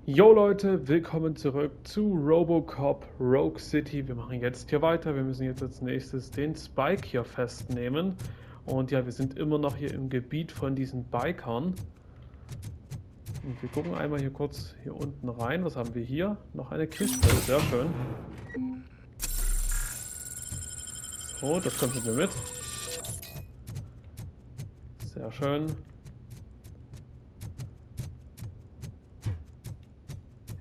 Jo Leute, willkommen zurück zu RoboCop Rogue City. Wir machen jetzt hier weiter. Wir müssen jetzt als nächstes den Spike hier festnehmen. Und ja, wir sind immer noch hier im Gebiet von diesen Bikern. Und wir gucken einmal hier kurz hier unten rein. Was haben wir hier? Noch eine Kiste, sehr schön. So, das kommt mit mir mit. Sehr schön.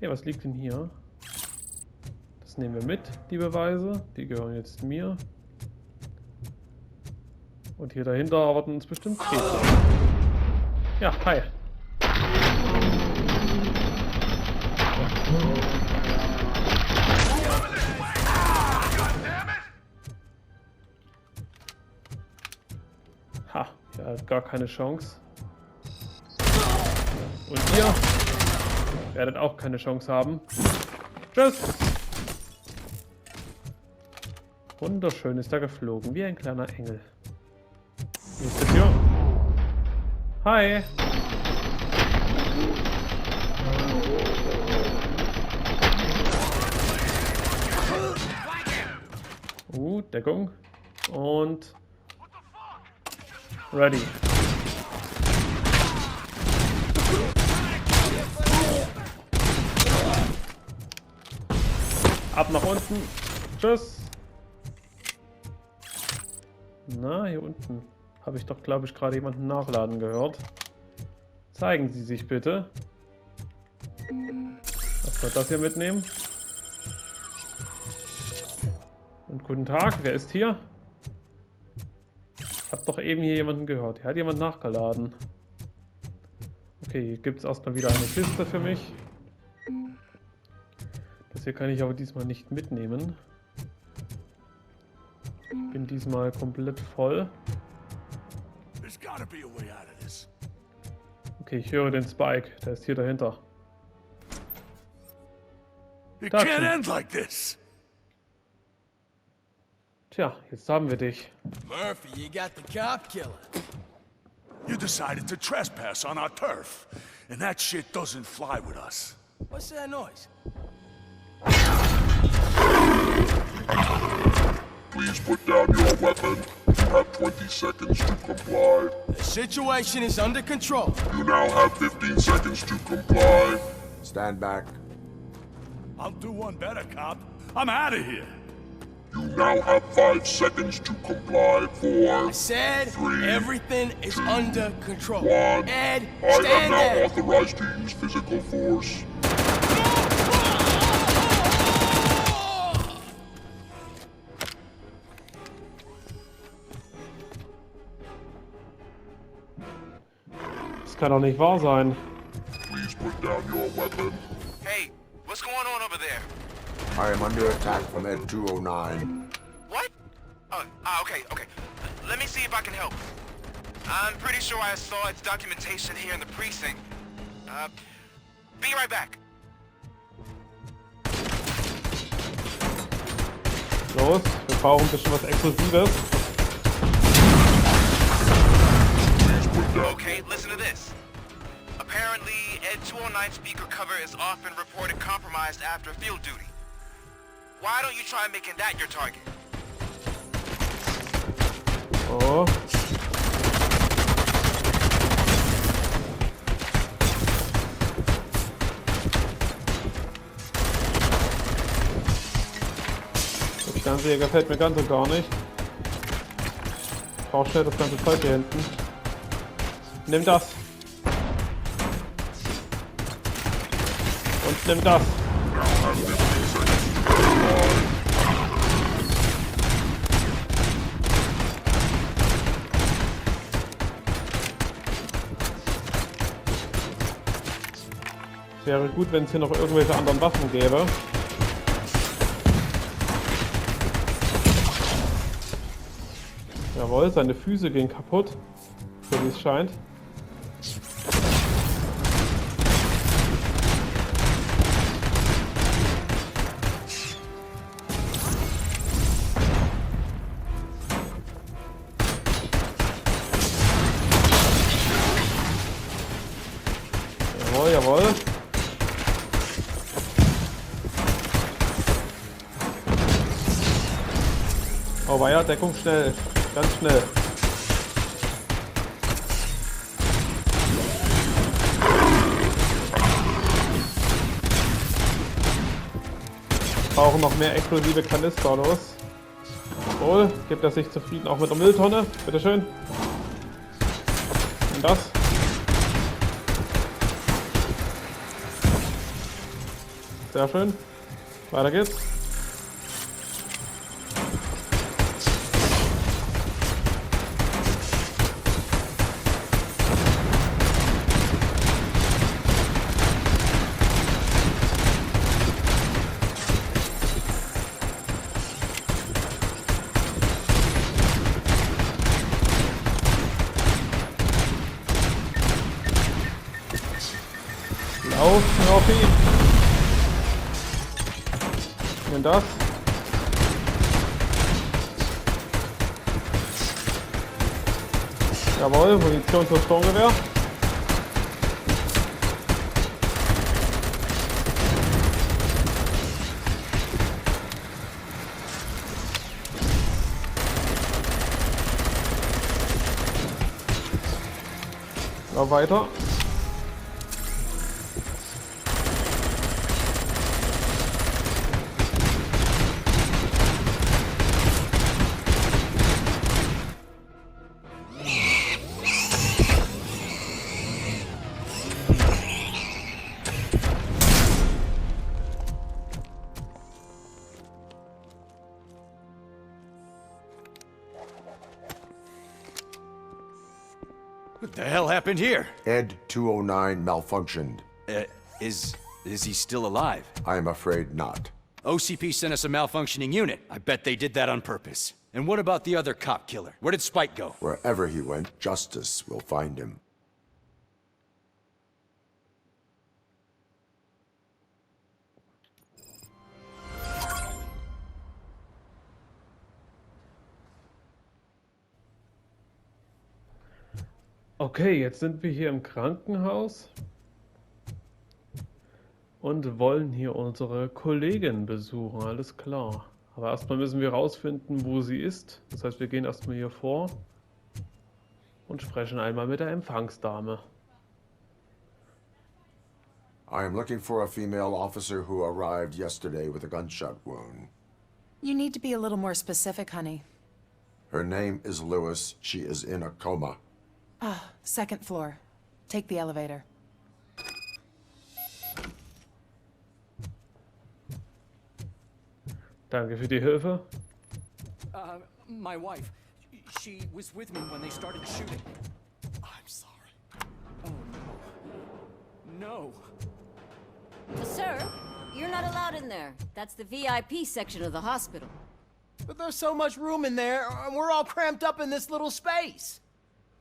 Hey, was liegt denn hier? Das nehmen wir mit, die Beweise. Die gehören jetzt mir. Und hier dahinter erwarten uns bestimmt Gegner. Ja, hi. Ha, er hat gar keine Chance. Und ihr werdet auch keine Chance haben. Tschüss! Wunderschön ist er geflogen, wie ein kleiner Engel. Wie ist das hier? Hi! Deckung. Und ready. Ab nach unten. Tschüss. Na, hier unten habe ich doch, glaube ich, gerade jemanden nachladen gehört. Zeigen Sie sich bitte. Was soll das hier mitnehmen? Und guten Tag, wer ist hier? Ich habe doch eben hier jemanden gehört. Hier hat jemand nachgeladen. Okay, hier gibt es erstmal wieder eine Kiste für mich. Das hier kann ich aber diesmal nicht mitnehmen. Ich bin diesmal komplett voll. Okay, ich höre den Spike. Der ist hier dahinter. Tja, jetzt haben wir dich. Murphy, you got the cop killer. You decided to trespass on our turf, and that shit doesn't fly with us. What's that noise? Please put down your weapon. You have 20 seconds to comply. The situation is under control. You now have 15 seconds to comply. Stand back. I'll do one better, cop. I'm out of here. You now have 5 seconds to comply. 4, I said 3, everything is 2, under control. 1. Ed, I am stand now there. authorized to use physical force. Das kann doch nicht wahr sein. Please put down your weapon. Hey, what's going on over there? I am under attack from ED-209. What? Okay. Let me see if I can help. I'm pretty sure I saw its documentation here in the precinct. Be right back. Los, wir brauchen ein bisschen was Exklusives. Okay, listen to this. Apparently, ED-209 speaker cover is often reported compromised after field duty. Why don't you try making that your target? Oh. Das Ganze hier gefällt mir ganz und gar nicht. Ich brauche schnell das ganze Zeug hier hinten. Nimm das. Und nimm das. Es wäre gut, wenn es hier noch irgendwelche anderen Waffen gäbe. Jawohl, seine Füße gehen kaputt, so wie es scheint. Jawohl. Oh weia, Deckung schnell. Ganz schnell. Brauchen noch mehr explosive Kanister, los. Jawohl, gibt er sich zufrieden auch mit der Mülltonne. Bitteschön. Und das. Sehr schön. Weiter geht's. Lauf, Murphy. Und das. Jawohl, Munition für Sturmgewehr. Noch weiter. What the hell happened here? ED-209 malfunctioned. Is he still alive? I'm afraid not. OCP sent us a malfunctioning unit. I bet they did that on purpose. And what about the other cop killer? Where did Spike go? Wherever he went, justice will find him. Okay, jetzt sind wir hier im Krankenhaus und wollen hier unsere Kollegin besuchen, alles klar. Aber erstmal müssen wir rausfinden, wo sie ist. Das heißt, wir gehen erstmal hier vor und sprechen einmal mit der Empfangsdame. I am looking for a female officer who arrived yesterday with a gunshot wound. You need to be a little more specific, honey. Her name is Lewis. She is in a coma. Ah, second floor. Take the elevator. Danke für die Hilfe. My wife. She was with me when they started shooting. I'm sorry. Oh, no. No. Sir, you're not allowed in there. That's the VIP section of the hospital. But there's so much room in there, and we're all cramped up in this little space.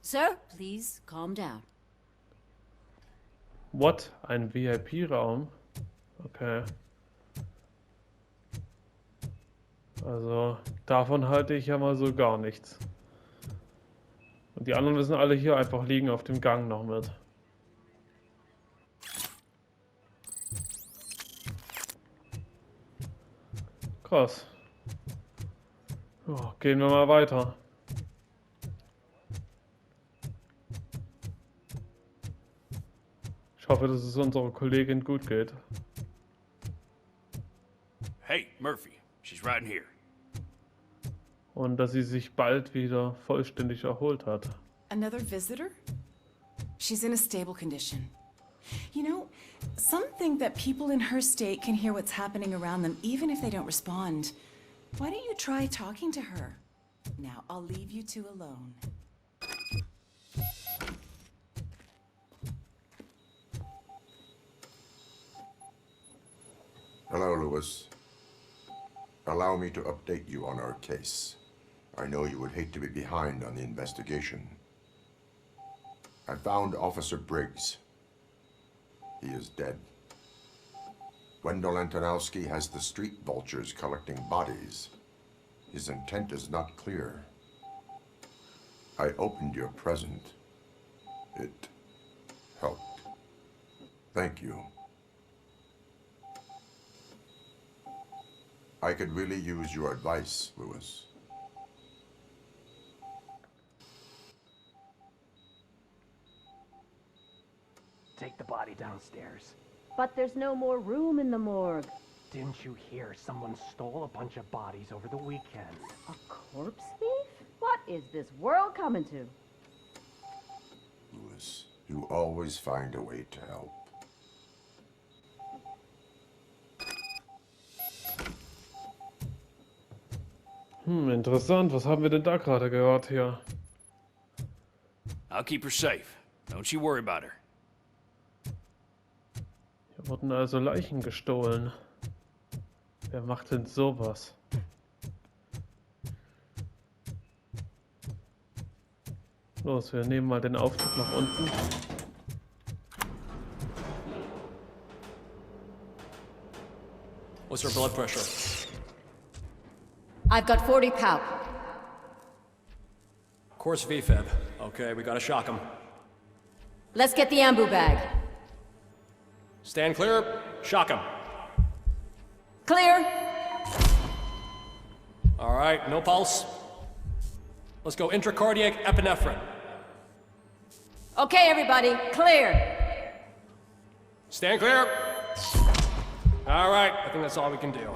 Sir, please calm down. What? Ein VIP-Raum? Okay. Also, davon halte ich ja mal so gar nichts. Und die anderen müssen alle hier einfach liegen auf dem Gang noch mit. Krass. Ja, gehen wir mal weiter. Ich hoffe, dass es unserer Kollegin gut geht. Hey, Murphy. She's right in here. Und dass sie sich bald wieder vollständig erholt hat. Another visitor? She's in a stable condition. You know, some think that people in her state can hear what's happening around them even if they don't respond. Why don't you try talking to her? Now, I'll leave you two alone. Hello, Lewis. Allow me to update you on our case. I know you would hate to be behind on the investigation. I found Officer Briggs. He is dead. Wendell Antonowski has the street vultures collecting bodies. His intent is not clear. I opened your present. It helped. Thank you. I could really use your advice, Lewis. downstairs. But there's no more room in the morgue. Didn't you hear someone stole a bunch of bodies over the weekend? A corpse thief? What is this world coming to? Louis, you always find a way to help. Interessant. Was haben wir denn da gerade gehört hier? I'll keep her safe. Don't you worry about her. Hier wurden also Leichen gestohlen. Wer macht denn sowas? Los, wir nehmen mal den Aufzug nach unten. What's her blood pressure? I've got 40 palp. Course VFib. Okay, we gotta shock him. Let's get the ambu bag. Stand clear. Shock him. Clear. All right, no pulse. Let's go intracardiac epinephrine. Okay, everybody, clear. Stand clear. All right, I think that's all we can do.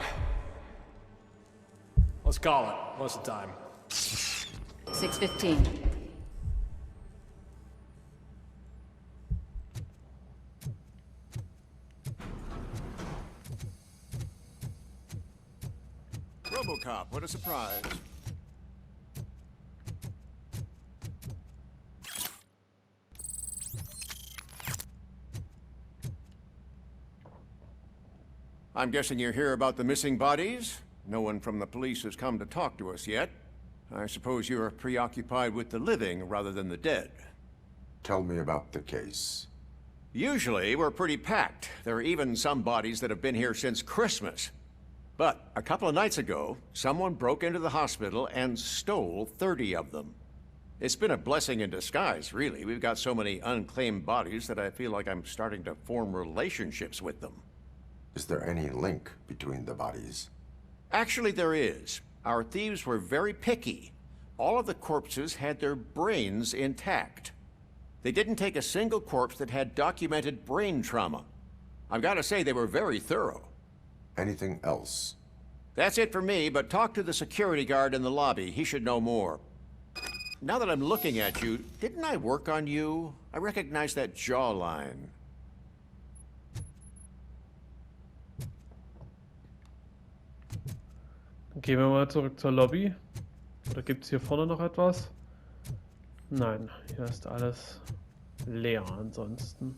Let's call it. What's the time? 6:15. RoboCop, what a surprise. I'm guessing you're here about the missing bodies? No one from the police has come to talk to us yet. I suppose you're preoccupied with the living rather than the dead. Tell me about the case. Usually, we're pretty packed. There are even some bodies that have been here since Christmas. But a couple of nights ago, someone broke into the hospital and stole 30 of them. It's been a blessing in disguise, really. We've got so many unclaimed bodies that I feel like I'm starting to form relationships with them. Is there any link between the bodies? Actually, there is. Our thieves were very picky. All of the corpses had their brains intact. They didn't take a single corpse that had documented brain trauma. I've got to say, they were very thorough. Anything else? That's it for me, but talk to the security guard in the lobby. He should know more. Now that I'm looking at you, didn't I work on you? I recognize that jawline. Gehen wir mal zurück zur Lobby. Oder gibt es hier vorne noch etwas? Nein, hier ist alles leer ansonsten.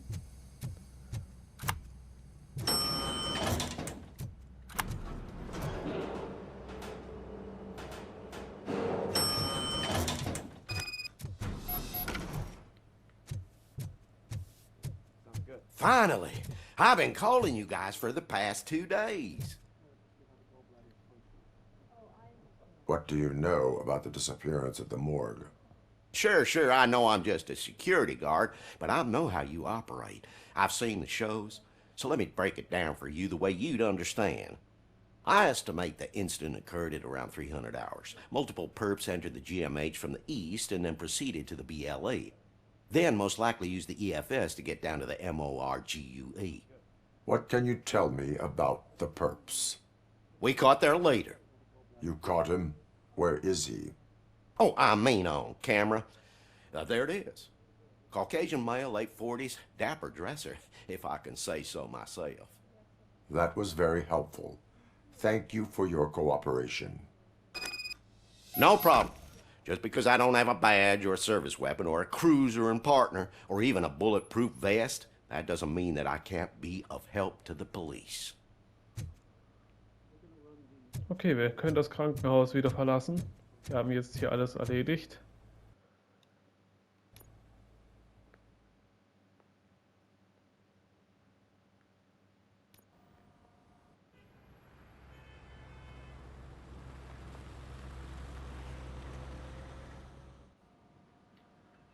Finally! I've been calling you guys for the past 2 days. What do you know about the disappearance at the morgue? Sure, I know I'm just a security guard, but I know how you operate. I've seen the shows, so let me break it down for you the way you'd understand. I estimate the incident occurred at around 300 hours. Multiple perps entered the GMH from the east and then proceeded to the BLE. Then most likely used the EFS to get down to the MORGUE. What can you tell me about the perps? We caught their leader. You caught him? Where is he? Oh, I mean on camera. There it is. Caucasian male, late 40s, dapper dresser, if I can say so myself. That was very helpful. Thank you for your cooperation. No problem. Just because I don't have a badge or a service weapon or a cruiser and partner or even a bulletproof vest, that doesn't mean that I can't be of help to the police. Okay, wir können das Krankenhaus wieder verlassen. Wir haben jetzt hier alles erledigt.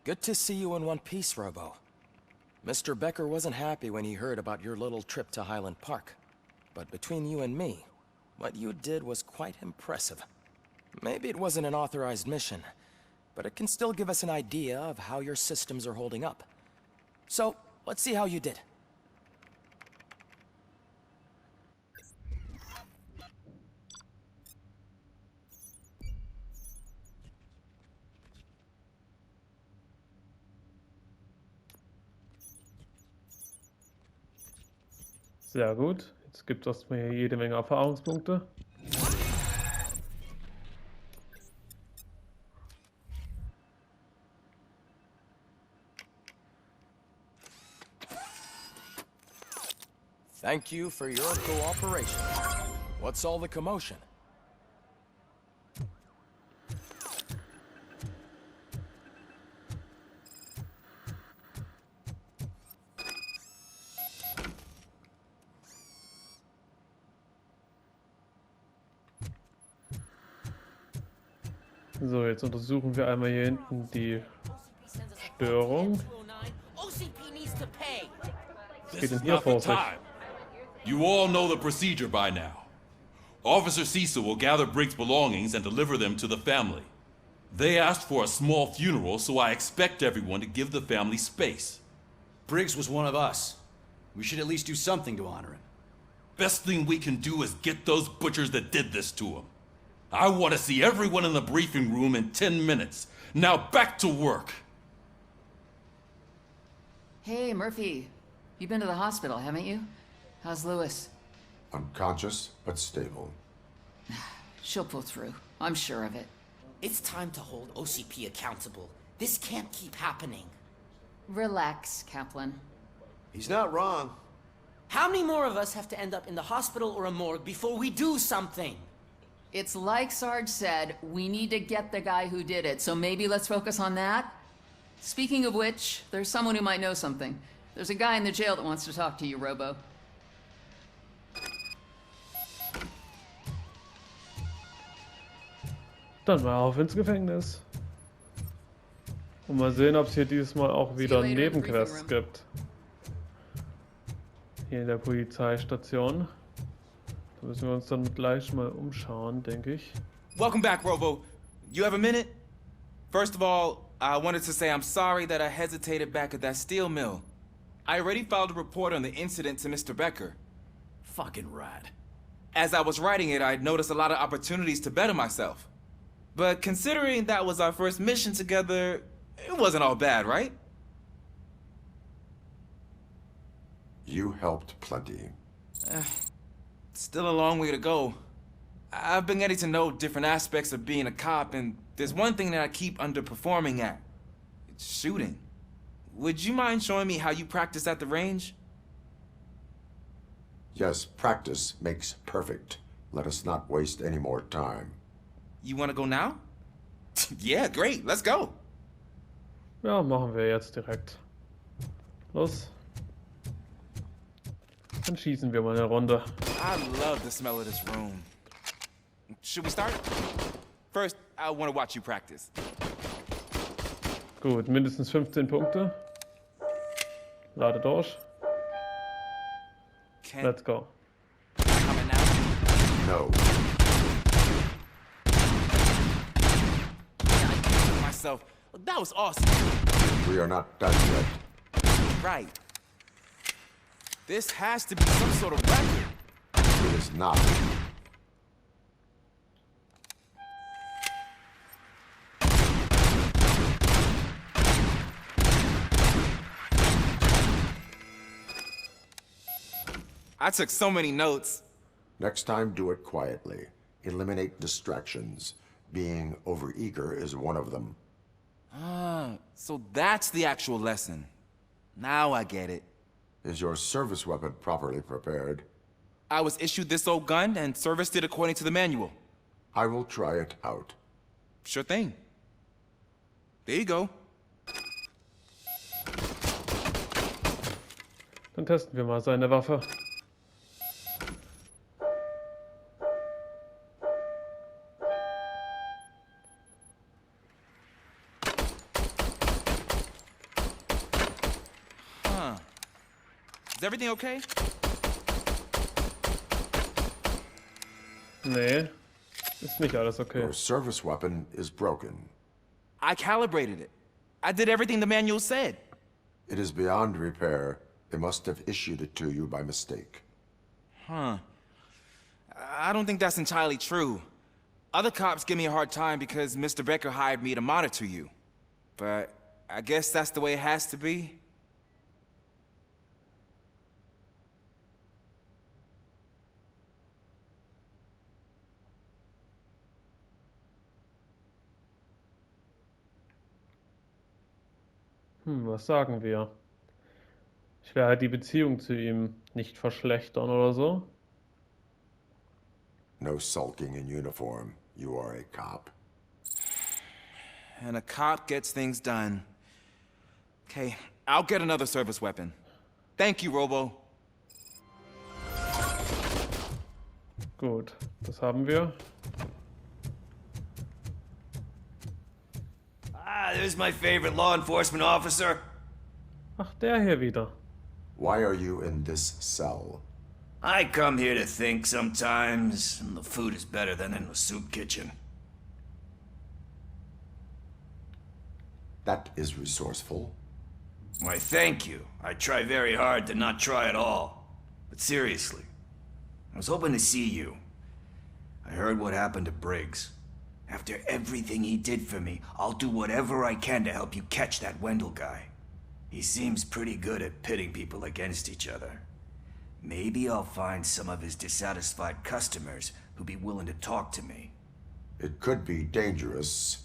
Good to see you in one piece, Robo. Mr. Becker wasn't happy when he heard about your little trip to Highland Park. But between you and me, what you did was quite impressive. Maybe it wasn't an authorized mission, but it can still give us an idea of how your systems are holding up. So, let's see how you did. Sehr gut. Jetzt gibt es erstmal hier jede Menge Erfahrungspunkte. Thank you for your cooperation. What's all the commotion? So, jetzt untersuchen wir einmal hier hinten die Störung. Was geht denn hier vor sich? You all know the procedure by now. Officer Cecil will gather Briggs' belongings and deliver them to the family. They asked for a small funeral, so I expect everyone to give the family space. Briggs was one of us. We should at least do something to honor him. Best thing we can do is get those butchers that did this to him. I want to see everyone in the briefing room in 10 minutes. Now back to work. Hey, Murphy. You've been to the hospital, haven't you? How's Lewis? Unconscious, but stable. She'll pull through. I'm sure of it. It's time to hold OCP accountable. This can't keep happening. Relax, Kaplan. He's not wrong. How many more of us have to end up in the hospital or a morgue before we do something? It's like Sarge said, we need to get the guy who did it, so maybe let's focus on that? Speaking of which, there's someone who might know something. There's a guy in the jail that wants to talk to you, Robo. Dann mal auf ins Gefängnis. Und mal sehen, ob es hier dieses Mal auch wieder Nebenquests gibt. Hier in der Polizeistation. Da müssen wir uns dann gleich mal umschauen, denke ich. Welcome back, Robo. You have a minute? First of all, I wanted to say I'm sorry that I hesitated back at that steel mill. I already filed a report on the incident to Mr. Becker. Fucking rad. As I was writing it, I noticed a lot of opportunities to better myself. But considering that was our first mission together, it wasn't all bad, right? You helped plenty. Still a long way to go. I've been getting to know different aspects of being a cop, and there's one thing that I keep underperforming at. It's shooting. Would you mind showing me how you practice at the range? Yes, practice makes perfect. Let us not waste any more time. You want to go now? Yeah, great. Let's go. Ja, machen wir jetzt direkt. Los. Dann schießen wir mal eine Runde. I love the smell of this room. Should we start? First, I want to watch you practice. Gut, mindestens 15 Punkte. Lade durch. Let's go. Coming now? No. Myself. That was awesome. We are not done yet. Right. This has to be some sort of record. It is not. I took so many notes. Next time, do it quietly. Eliminate distractions. Being overeager is one of them. Ah, so that's the actual lesson. Now I get it. Is your service weapon properly prepared? I was issued this old gun and serviced it according to the manual. I will try it out. Sure thing. There you go. Dann testen wir mal seine Waffe. Is everything okay? Nee, ist nicht alles okay. Your service weapon is broken. I calibrated it. I did everything the manual said. It is beyond repair. They must have issued it to you by mistake. Huh. I don't think that's entirely true. Other cops give me a hard time because Mr. Becker hired me to monitor you. But I guess that's the way it has to be. Was sagen wir? Ich werde die Beziehung zu ihm nicht verschlechtern oder so. No sulking in uniform. You are a cop. And a cop gets things done. Okay, I'll get another service weapon. Thank you, Robo. Gut, das haben wir. Ah, there's my favorite law enforcement officer. Ach, der hier wieder. Why are you in this cell? I come here to think sometimes, and the food is better than in the soup kitchen. That is resourceful. Why, thank you. I try very hard to not try at all. But seriously, I was hoping to see you. I heard what happened to Briggs. After everything he did for me, I'll do whatever I can to help you catch that Wendell guy. He seems pretty good at pitting people against each other. Maybe I'll find some of his dissatisfied customers who'd be willing to talk to me. It could be dangerous.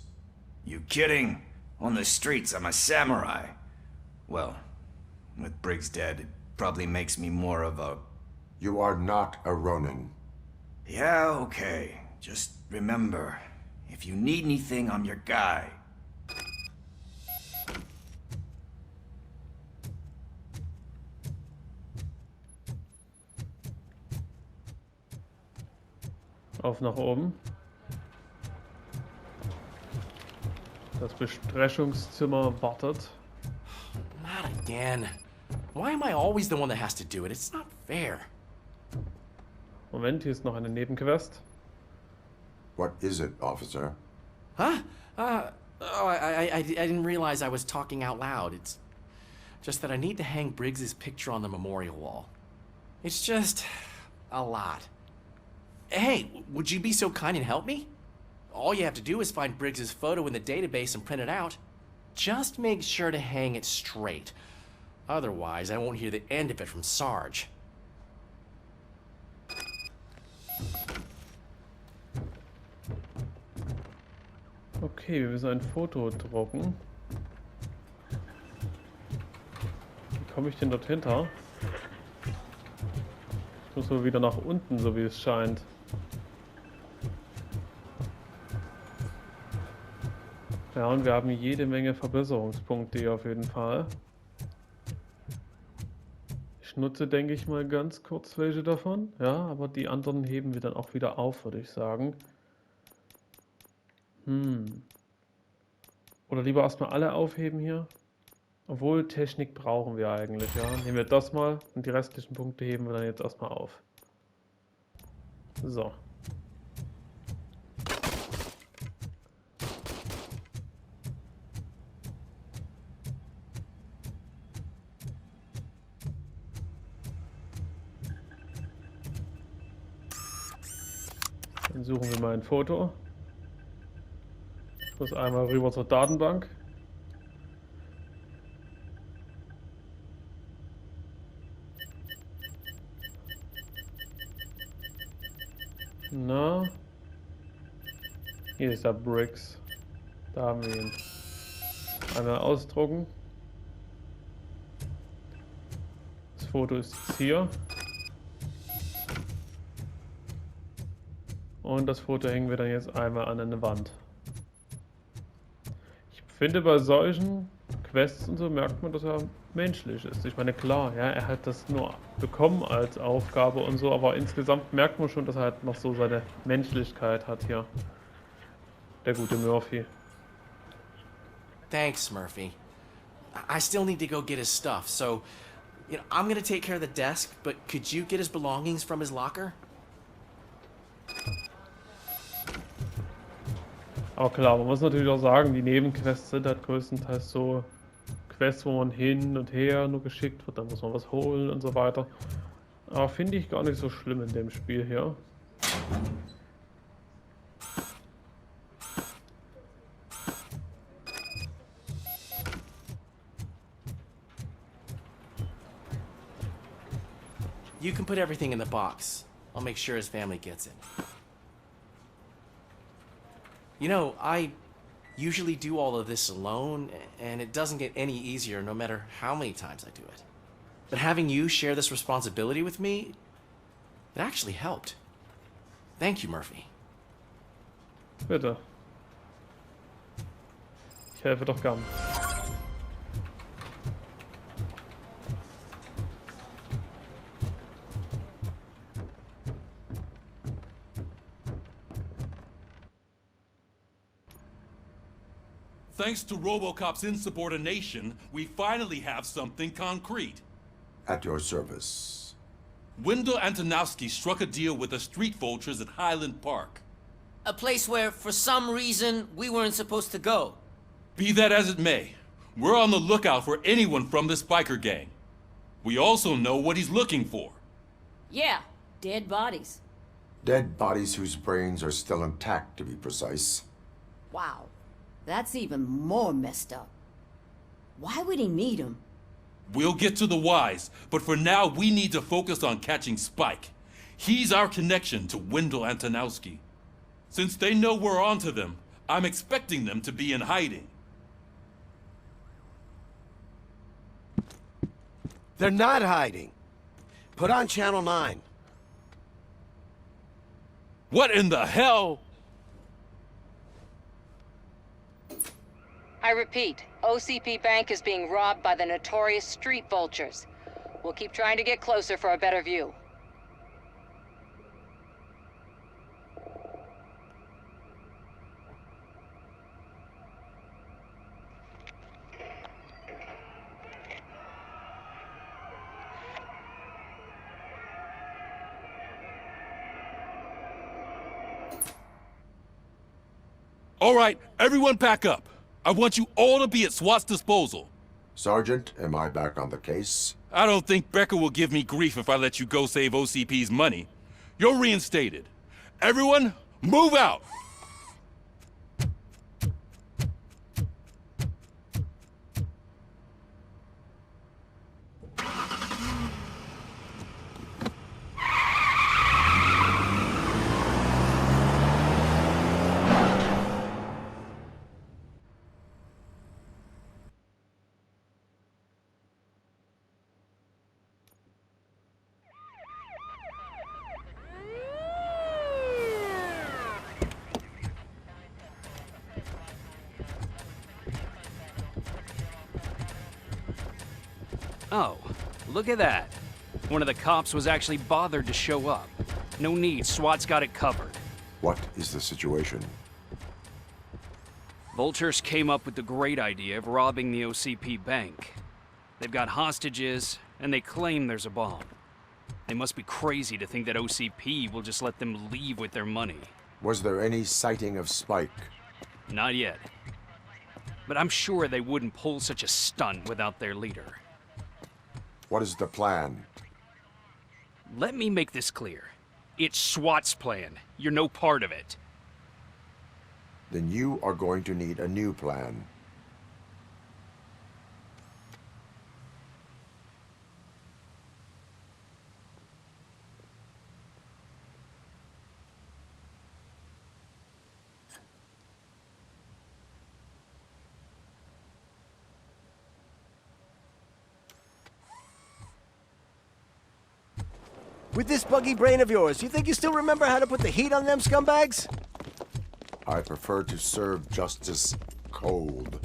You kidding? On the streets, I'm a samurai. Well, with Briggs dead, it probably makes me more of a... You are not a Ronin. Yeah, okay. Just remember, if you need anything, I'm your guy. Auf nach oben. Das Besprechungszimmer wartet. Not again. Why am I always the one that has to do it? It's not fair. Moment, hier ist noch eine Nebenquest. What is it, officer? Huh? I didn't realize I was talking out loud. It's just that I need to hang Briggs's picture on the memorial wall. It's just a lot. Hey, would you be so kind and help me? All you have to do is find Briggs's photo in the database and print it out. Just make sure to hang it straight. Otherwise, I won't hear the end of it from Sarge. Okay, wir müssen ein Foto drucken. Wie komme ich denn dort hinter? Ich muss wohl wieder nach unten, so wie es scheint. Ja, und wir haben jede Menge Verbesserungspunkte hier auf jeden Fall. Ich nutze, denke ich mal, ganz kurz welche davon. Ja, aber die anderen heben wir dann auch wieder auf, würde ich sagen. Oder lieber erstmal alle aufheben hier. Obwohl, Technik brauchen wir eigentlich, ja. Nehmen wir das mal und die restlichen Punkte heben wir dann jetzt erstmal auf. So. Dann suchen wir mal ein Foto. Ich muss einmal rüber zur Datenbank. Na, hier ist der Briggs. Da haben wir ihn. Einmal ausdrucken. Das Foto ist jetzt hier. Und das Foto hängen wir dann jetzt einmal an eine Wand. Ich finde, bei solchen Quests und so merkt man, dass er menschlich ist. Ich meine, klar, ja, er hat das nur bekommen als Aufgabe und so, aber insgesamt merkt man schon, dass er halt noch so seine Menschlichkeit hat hier. Der gute Murphy. Thanks, Murphy. I still need to go get his stuff, so, you know, I'm gonna take care of the desk, but could you get his belongings from his locker? Aber klar, man muss natürlich auch sagen, die Nebenquests sind halt größtenteils so Quests, wo man hin und her nur geschickt wird, dann muss man was holen und so weiter. Aber finde ich gar nicht so schlimm in dem Spiel hier. You can put everything in the box. I'll make sure his family gets it. You know, I usually do all of this alone, and it doesn't get any easier no matter how many times I do it. But having you share this responsibility with me, it actually helped. Thank you, Murphy. Bitte. Ich helfe doch gern. Thanks to RoboCop's insubordination, we finally have something concrete. At your service. Wendell Antonowski struck a deal with the street vultures at Highland Park. A place where, for some reason, we weren't supposed to go. Be that as it may, we're on the lookout for anyone from this biker gang. We also know what he's looking for. Yeah, dead bodies. Dead bodies whose brains are still intact, to be precise. Wow, that's even more messed up. Why would he need them? We'll get to the whys, but for now we need to focus on catching Spike. He's our connection to Wendell Antonowski. Since they know we're onto them, I'm expecting them to be in hiding. They're not hiding. Put on Channel 9. What in the hell? I repeat, OCP Bank is being robbed by the notorious street vultures. We'll keep trying to get closer for a better view. All right, everyone pack up. I want you all to be at SWAT's disposal. Sergeant, am I back on the case? I don't think Becker will give me grief if I let you go save OCP's money. You're reinstated. Everyone, move out! Oh, look at that. One of the cops was actually bothered to show up. No need, SWAT's got it covered. What is the situation? Vultures came up with the great idea of robbing the OCP bank. They've got hostages, and they claim there's a bomb. They must be crazy to think that OCP will just let them leave with their money. Was there any sighting of Spike? Not yet. But I'm sure they wouldn't pull such a stunt without their leader. What is the plan? Let me make this clear. It's SWAT's plan. You're no part of it. Then you are going to need a new plan. With this buggy brain of yours, you think you still remember how to put the heat on them scumbags? I prefer to serve justice cold.